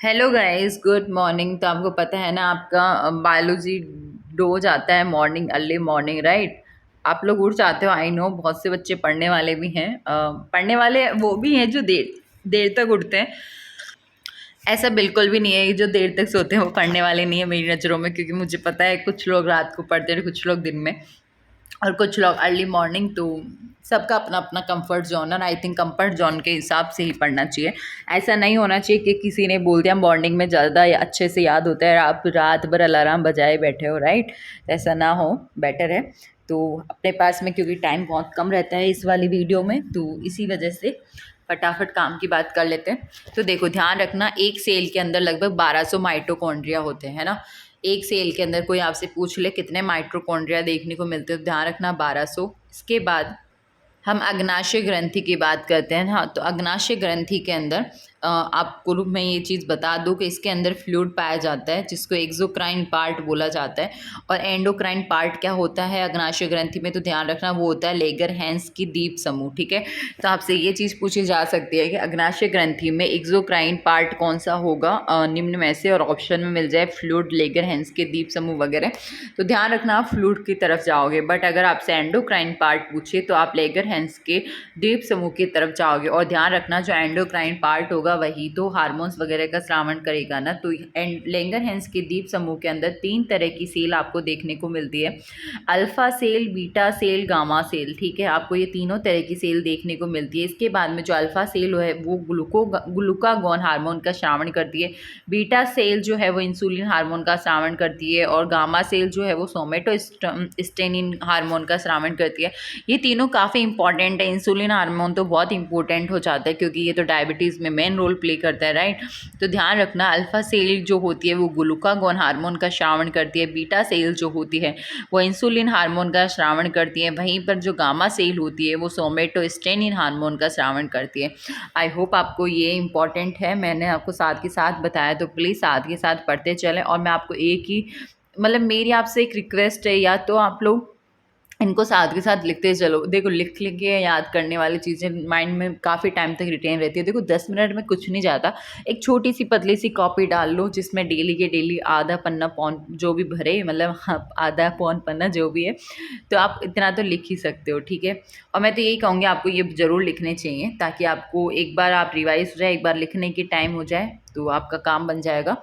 Hello guys, good morning. तो आपको पता है ना, आपका बायोलॉजी डोज आता है मॉर्निंग, अर्ली मॉर्निंग, राइट। आप लोग उठ जाते हो, आई नो। बहुत से बच्चे पढ़ने वाले भी हैं, पढ़ने वाले वो भी हैं जो देर देर तक उठते हैं। ऐसा बिल्कुल भी नहीं है कि जो देर तक सोते हैं वो पढ़ने वाले नहीं है मेरी नज़रों में, क्योंकि मुझे पता है कुछ लोग रात को पढ़ते हैं, कुछ लोग दिन में, और कुछ लोग अर्ली मॉर्निंग। तो सबका अपना अपना कंफर्ट जोन है, और आई थिंक कंफर्ट जोन के हिसाब से ही पढ़ना चाहिए। ऐसा नहीं होना चाहिए कि किसी ने बोल दिया मॉर्निंग में ज़्यादा अच्छे से याद होता है, आप रात भर अलार्म बजाए बैठे हो, राइट। ऐसा ना हो, बेटर है। तो अपने पास में, क्योंकि टाइम बहुत कम रहता है इस वाली वीडियो में, तो इसी वजह से फटाफट काम की बात कर लेते हैं। तो देखो, ध्यान रखना, एक सेल के अंदर लगभग 1200 माइटोकॉन्ड्रिया होते हैं ना। एक सेल के अंदर कोई आपसे पूछ ले कितने माइटोकॉन्ड्रिया देखने को मिलते हैं, तो ध्यान रखना 1200। इसके बाद हम अग्नाशय ग्रंथि की बात करते हैं। हाँ, तो अग्नाशय ग्रंथि के अंदर आपको रूप में ये चीज़ बता दूं कि इसके अंदर फ्लूइड पाया जाता है, जिसको एक्सोक्राइन पार्ट बोला जाता है। और एंडोक्राइन पार्ट क्या होता है अग्नाशय ग्रंथि में, तो ध्यान रखना वो होता है लेगरहैंस की दीप समूह। ठीक है, तो आपसे ये चीज़ पूछी जा सकती है कि अग्नाशय ग्रंथि में एक्सोक्राइन पार्ट कौन सा होगा निम्न में से, और ऑप्शन में मिल जाए फ्लूइड, लेगरहैंस के दीप समूह वगैरह। तो ध्यान रखना आप फ्लूइड की तरफ जाओगे, बट अगर आपसे एंडोक्राइन पार्ट पूछे तो आप लेगरहैंस के द्वीप समूह की तरफ जाओगे। और ध्यान रखना, जो एंडोक्राइन पार्ट होगा वही तो हार्मोन्स वगैरह का श्रावण करेगा ना। तो लेंगरहैंस के द्वीप समूह के अंदर 3 तरह की सेल आपको देखने को मिलती है, alpha cell, beta cell, gamma cell. ठीक है, आपको ये तीनों तरह की सेल देखने को मिलती है। इसके बाद में जो अल्फा सेल है वो ग्लूकागॉन हार्मोन का श्रावण करती है, बीटा सेल जो है वो इंसुलिन हार्मोन का श्रावण करती है, और गामा सेल जो है वो सोमेटोस्टेनिन हार्मोन का श्रावण करती है। ये तीनों काफ़ी इंपॉर्टेंट है। इंसुलिन हार्मोन तो बहुत इंपॉर्टेंट हो जाता है, क्योंकि ये तो डायबिटीज़ में मेन रोल प्ले करता है, राइट। तो ध्यान रखना, अल्फा सेल जो होती है वो ग्लूकागॉन हार्मोन का श्रावण करती है, बीटा सेल जो होती है वो इंसुलिन हार्मोन का श्रावण करती है, वहीं पर जो गामा सेल होती है वो सोमेटोस्टेनिन हार्मोन का श्रावण करती है। आई होप आपको ये इंपॉर्टेंट है, मैंने आपको साथ के साथ बताया, तो प्लीज़ साथ के साथ पढ़ते चलें। और मैं आपको एक ही, मतलब मेरी आपसे एक रिक्वेस्ट है, या तो आप लोग इनको साथ के साथ लिखते चलो। देखो, लिख लिख के याद करने वाली चीज़ें माइंड में काफ़ी टाइम तक रिटेन रहती है। देखो, 10 मिनट में कुछ नहीं जाता। एक छोटी सी पतली सी कॉपी डाल लो, जिसमें डेली के डेली आधा पन्ना पौन जो भी भरे, मतलब हाँ, आधा पौन पन्ना जो भी है, तो आप इतना तो लिख ही सकते हो। ठीक है, और मैं तो यही कहूँगी आपको ये ज़रूर लिखने चाहिए, ताकि आपको एक बार आप रिवाइज हो जाए, एक बार लिखने की टाइम हो जाए, तो आपका काम बन जाएगा।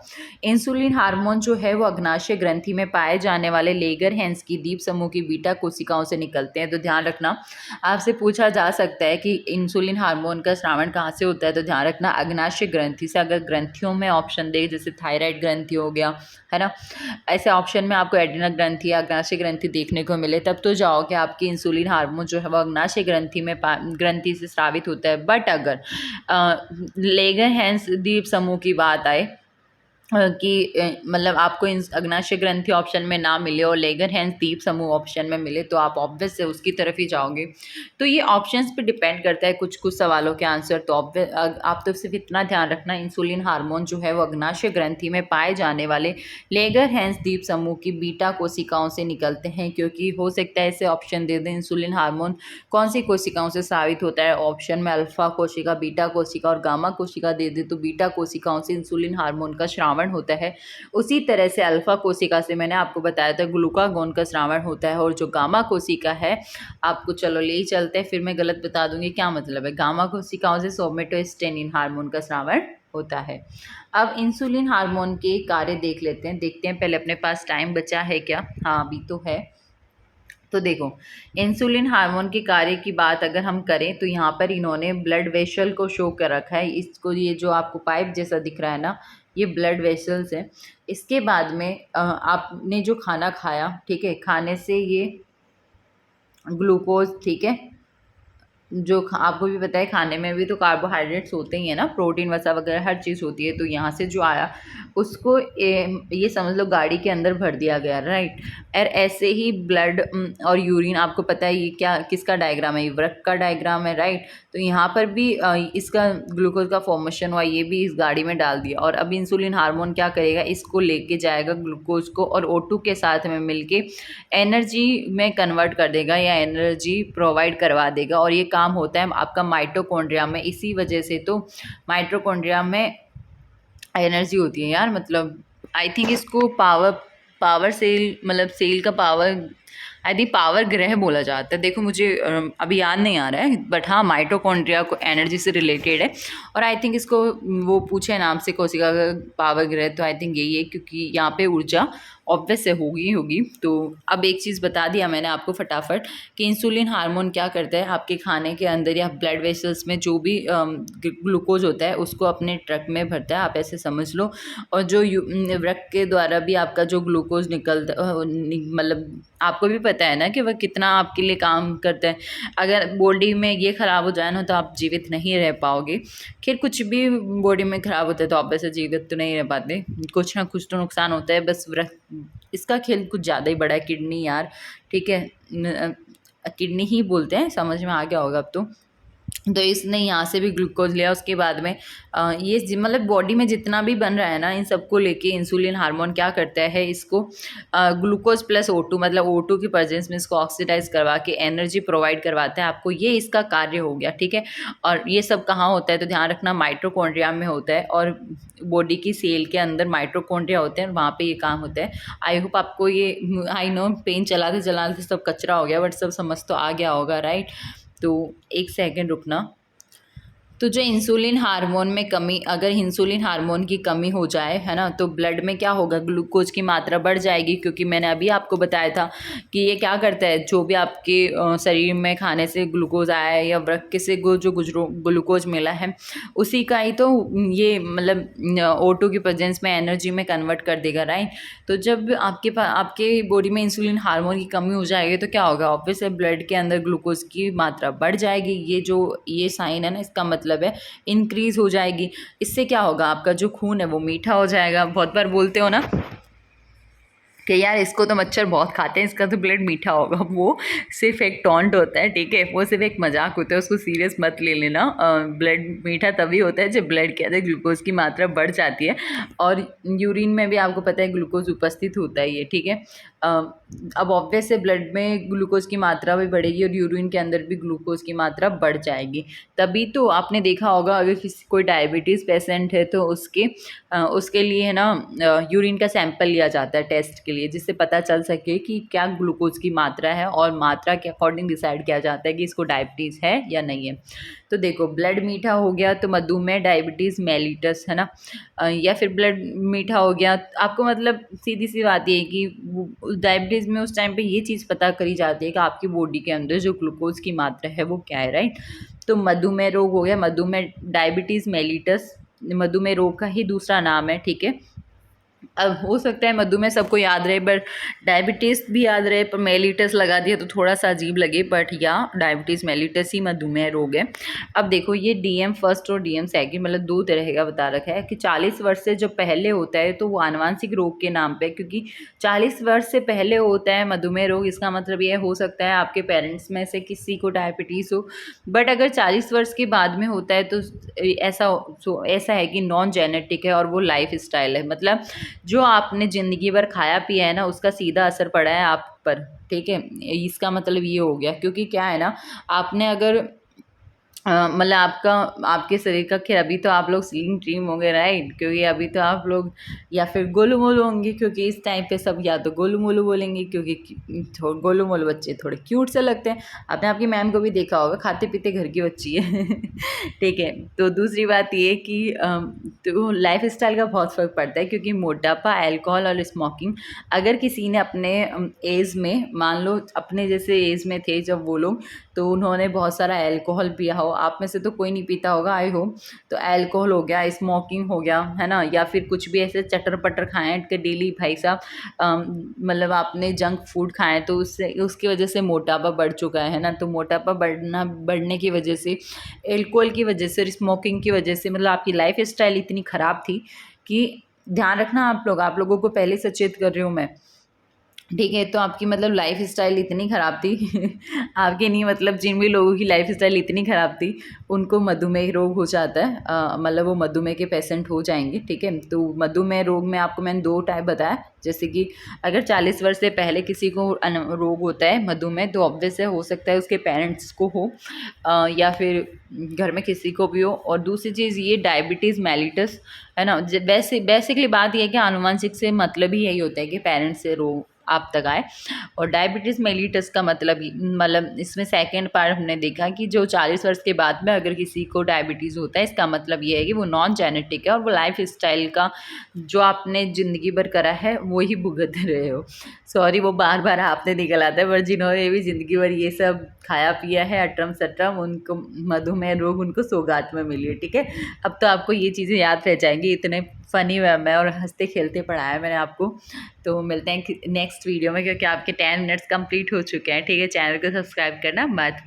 इंसुलिन हार्मोन जो है वो अग्नाशय ग्रंथि में पाए जाने वाले लेगरहैंस की दीप समूह की बीटा कोशिकाओं से निकलते हैं। तो ध्यान रखना, आपसे पूछा जा सकता है कि इंसुलिन हार्मोन का स्रावण कहाँ से होता है, तो ध्यान रखना अग्नाशय ग्रंथि से। अगर ग्रंथियों में ऑप्शन दे, जैसे थायराइड ग्रंथि हो गया, है ना, ऐसे ऑप्शन में आपको एड्रिनल ग्रंथि या अग्नाशय ग्रंथि देखने को मिले, तब तो जाओ कि आपकी इंसुलिन हार्मोन जो है वो अग्नाशय ग्रंथि में ग्रंथि से स्रावित होता है। बट अगर लेगरहैंस दीप समूह की बात आए, कि मतलब आपको इन अग्नाशय ग्रंथि ऑप्शन में ना मिले और लेगरहैंस दीप समूह ऑप्शन में मिले, तो आप ऑब्वियस से उसकी तरफ ही जाओगे। तो ये ऑप्शंस पे डिपेंड करता है कुछ कुछ सवालों के आंसर। तो आप तो सिर्फ इतना ध्यान रखना, इंसुलिन हार्मोन जो है वो अग्नाशय ग्रंथि में पाए जाने वाले लेगरहैंस दीप समूह की बीटा कोशिकाओं से निकलते हैं, क्योंकि हो सकता है ऐसे ऑप्शन दे दें इंसुलिन हार्मोन कौन सी कोशिकाओं से स्रावित होता है, ऑप्शन में अल्फा कोशिका, बीटा कोशिका और गामा कोशिका दे दे, तो बीटा कोशिकाओं से इंसुलिन हार्मोन का श्रावण होता है। उसी तरह से अल्फा कोशिका से मैंने आपको बताया था ग्लूकागॉन का श्रावण होता है। और जो गामा कोशिका है, आपको चलो ले ही चलते हैं, फिर मैं गलत बता दूंगी क्या मतलब है। गामा कोशिकाओं से सोमेटोस्टेनिन हार्मोन का श्रावण होता है। अब इंसुलिन हार्मोन के कार्य देख लेते हैं, देखते हैं पहले अपने पास टाइम बचा है क्या। हाँ, अभी तो है। तो देखो, इंसुलिन हार्मोन के कार्य की बात अगर हम करें, तो यहाँ पर इन्होंने ब्लड वेसल को शो कर रखा है। इसको, ये जो आपको पाइप जैसा दिख रहा है ना, ये ब्लड वेसल्स है। इसके बाद में आपने जो खाना खाया, ठीक है, खाने से ये ग्लूकोज, ठीक है, जो आपको भी पता है खाने में भी तो कार्बोहाइड्रेट्स होते ही है ना, प्रोटीन वसा वगैरह हर चीज़ होती है। तो यहाँ से जो आया उसको ये समझ लो गाड़ी के अंदर भर दिया गया, राइट। और ऐसे ही ब्लड और यूरिन, आपको पता है ये क्या, किसका डायग्राम है, ये वृक्क का डायग्राम है, राइट। तो यहाँ पर भी इसका ग्लूकोज का फॉर्मेशन हुआ, ये भी इस गाड़ी में डाल दिया। और अब इंसुलिन हार्मोन क्या करेगा, इसको लेके जाएगा ग्लूकोज को, और O2 के साथ में मिलके एनर्जी में कन्वर्ट कर देगा या एनर्जी प्रोवाइड करवा देगा। और ये काम होता है आपका माइटोकॉन्ड्रिया में। इसी वजह से तो माइटोकॉन्ड्रिया में एनर्जी होती है यार, मतलब आई थिंक इसको पावर पावर सेल, मतलब सेल का पावर, आई थिंक पावर ग्रह बोला जाता है। देखो मुझे अभी याद नहीं आ रहा है, बट हाँ माइटोकॉन्ड्रिया को एनर्जी से रिलेटेड है। और आई थिंक इसको वो पूछे नाम से कोशिका का पावर ग्रह, तो आई थिंक यही है, क्योंकि यहाँ पे ऊर्जा ऑब्वियस से होगी ही होगी। तो अब एक चीज़ बता दिया मैंने आपको फटाफट कि इंसुलिन हार्मोन क्या करता है, आपके खाने के अंदर या ब्लड वेसल्स में जो भी ग्लूकोज होता है उसको अपने ट्रक में भरता है, आप ऐसे समझ लो। और जो रक्त के द्वारा भी आपका जो ग्लूकोज निकलता मतलब आपको भी पता है ना कि वह कितना आपके लिए काम करता है। अगर बॉडी में ये ख़राब हो जाए ना तो आप जीवित नहीं रह पाओगे। खैर कुछ भी बॉडी में ख़राब होता है तो आप वैसे जीवित तो नहीं रह पाते, कुछ ना कुछ तो नुकसान होता है। बस इसका खेल कुछ ज़्यादा ही बड़ा है। किडनी यार, ठीक है, किडनी ही बोलते हैं, समझ में आ गया होगा अब तो इसने यहाँ से भी ग्लूकोज लिया, उसके बाद में ये मतलब बॉडी में जितना भी बन रहा है ना इन सबको लेके इंसुलिन हार्मोन क्या करता है, इसको ग्लूकोज प्लस O2 मतलब O2 की प्रेजेंस में इसको ऑक्सीडाइज करवा के एनर्जी प्रोवाइड करवाता है आपको। ये इसका कार्य हो गया, ठीक है। और ये सब कहाँ होता है तो ध्यान रखना माइटोकॉन्ड्रिया में होता है, और बॉडी की सेल के अंदर माइटोकॉन्ड्रिया होते हैं, वहाँ पे ये काम होता है। आई होप आपको ये, आई नो पेन चलाते चलाते सब कचरा हो गया, बट सब समझ तो आ गया होगा, राइट। तो एक सेकंड रुकना। तो जो इंसुलिन हार्मोन में कमी, अगर इंसुलिन हार्मोन की कमी हो जाए है ना, तो ब्लड में क्या होगा, ग्लूकोज की मात्रा बढ़ जाएगी। क्योंकि मैंने अभी आपको बताया था कि ये क्या करता है, जो भी आपके शरीर में खाने से ग्लूकोज आया है या वृक्क से जो ग्लूकोज मिला है उसी का ही तो ये मतलब O2 की प्रेजेंस में एनर्जी में कन्वर्ट कर देगा, राइट। तो जब आपके बॉडी में इंसुलिन हार्मोन की कमी हो जाएगी तो क्या होगा, ऑब्वियस है ब्लड के अंदर ग्लूकोज की मात्रा बढ़ जाएगी। ये साइन है ना, इसका मतलब है इंक्रीज हो जाएगी। इससे क्या होगा, आपका जो खून है वो मीठा हो जाएगा। बहुत बार बोलते हो ना कि यार इसको तो मच्छर बहुत खाते हैं, इसका तो ब्लड मीठा होगा। वो सिर्फ एक टॉन्ट होता है, ठीक है, वो सिर्फ एक मजाक होता है, उसको सीरियस मत ले लेना। ब्लड मीठा तभी होता है जब ब्लड के अंदर ग्लूकोज की मात्रा बढ़ जाती है। और यूरिन में भी आपको पता है ग्लूकोज उपस्थित होता है ये, ठीक है। अब ऑब्वियस है ब्लड में ग्लूकोज की मात्रा भी बढ़ेगी और यूरिन के अंदर भी ग्लूकोज की मात्रा बढ़ जाएगी। तभी तो आपने देखा होगा अगर कोई डायबिटीज़ पेशेंट है तो उसके लिए है ना यूरिन का सैंपल लिया जाता है टेस्ट के लिए, जिससे पता चल सके कि क्या ग्लूकोज की मात्रा है, और मात्रा के अकॉर्डिंग डिसाइड किया जाता है कि इसको डायबिटीज़ है या नहीं है। तो देखो ब्लड मीठा हो गया तो मधुमेह, डायबिटीज़ मेलिटस, है ना। या फिर ब्लड मीठा हो गया, आपको मतलब सीधी सी बात ये है कि डायबिटीज़ में उस टाइम पे ये चीज़ पता करी जाती है कि आपकी बॉडी के अंदर जो ग्लूकोज की मात्रा है वो क्या है, राइट। तो मधुमेह रोग हो गया, मधुमेह डायबिटीज़ मेलिटस मधुमेह रोग का ही दूसरा नाम है, ठीक है। अब हो सकता है मधुमेह सबको याद रहे, बट डायबिटीज़ भी याद रहे, पर मेलिटस लगा दिया तो थोड़ा सा अजीब लगे, बट या डायबिटीज़ मेलिटस ही मधुमेह रोग है। अब देखो ये DM फर्स्ट और DM सेकंड मतलब दो तरह का बता रखा है कि 40 वर्ष से जो पहले होता है तो वो आनुवांशिक रोग के नाम पे, क्योंकि 40 वर्ष से पहले होता है मधुमेह रोग, इसका मतलब ये हो सकता है आपके पेरेंट्स में से किसी को डायबिटीज़ हो। बट अगर 40 वर्ष के बाद में होता है तो ऐसा है कि नॉन जेनेटिक है और वो लाइफ स्टाइल है, मतलब जो आपने ज़िंदगी भर खाया पिया है ना उसका सीधा असर पड़ा है आप पर, ठीक है। इसका मतलब ये हो गया, क्योंकि क्या है ना, आपने अगर मतलब आपके शरीर का, खैर अभी तो आप लोग स्लिम ट्रिम होंगे, राइट, क्योंकि अभी तो आप लोग या फिर गोलू मोलू होंगे, क्योंकि इस टाइम पे सब या तो गोलू मोलू बोलेंगे, क्योंकि गोलू मोलू बच्चे थोड़े क्यूट से लगते हैं। आपने आपकी मैम को भी देखा होगा, खाते पीते घर की बच्ची है ठीक है। तो दूसरी बात ये कि तो लाइफ स्टाइल का बहुत फ़र्क पड़ता है, क्योंकि मोटापा, अल्कोहल और स्मोकिंग, अगर किसी ने अपने एज में, मान लो अपने जैसे एज में थे जब वो लोग, तो उन्होंने बहुत सारा अल्कोहल पिया हो, आप में से तो कोई नहीं पीता होगा आई होप, तो अल्कोहल हो गया, स्मोकिंग हो गया, है ना, या फिर कुछ भी ऐसे चटर पटर खाएं कि डेली भाई साहब, मतलब आपने जंक फूड खाएं तो उसकी वजह से मोटापा बढ़ चुका है ना। तो मोटापा बढ़ने की वजह से, अल्कोहल की वजह से, स्मोकिंग की वजह से, मतलब आपकी लाइफ स्टाइल इतनी ख़राब थी कि ध्यान रखना आप लोगों को पहले सचेत कर रही हूँ मैं ठीक है, तो आपकी मतलब लाइफ़स्टाइल इतनी ख़राब थी आपकी नहीं, मतलब जिन भी लोगों की लाइफ़स्टाइल इतनी ख़राब थी, उनको मधुमेह रोग हो जाता है। मतलब वो मधुमेह के पेशेंट हो जाएँगे, ठीक है? तो मधुमेह रोग में आपको मैंने 2 टाइप बताया, जैसे कि अगर 40 वर्ष से पहले किसी को रोग होता है मधुमेह, तो ऑब्वियस है हो सकता है उसके पेरेंट्स को हो, या फिर घर में किसी को भी हो। और दूसरी चीज़ ये डायबिटीज़ मेलिटस, है ना? बेसिकली बात ये है कि आनुवंशिक से मतलब ही यही होता है कि पेरेंट्स से रोग आप तक आए। और डायबिटीज़ मेलिटस का मतलब इसमें सेकंड पार्ट हमने देखा कि जो 40 वर्ष के बाद में अगर किसी को डायबिटीज़ होता है, इसका मतलब ये है कि वो नॉन जेनेटिक है और वो लाइफ स्टाइल का जो आपने ज़िंदगी भर करा है वो ही भुगत रहे हो। सॉरी, वो बार बार आपने निकल आता है, पर जिन्होंने भी ज़िंदगी भर ये सब खाया पिया है अटरम सटरम, उनको मधुमेह रोग उनको सौगात में मिली है, ठीक है? अब तो आपको ये चीज़ें याद रह जाएंगी, इतने फ़नी वे में और हंसते खेलते पढ़ाया मैंने आपको। तो मिलते हैं नेक्स्ट वीडियो में, क्योंकि आपके 10 मिनट्स कंप्लीट हो चुके हैं, ठीक है? चैनल को सब्सक्राइब करना मत भूलिए।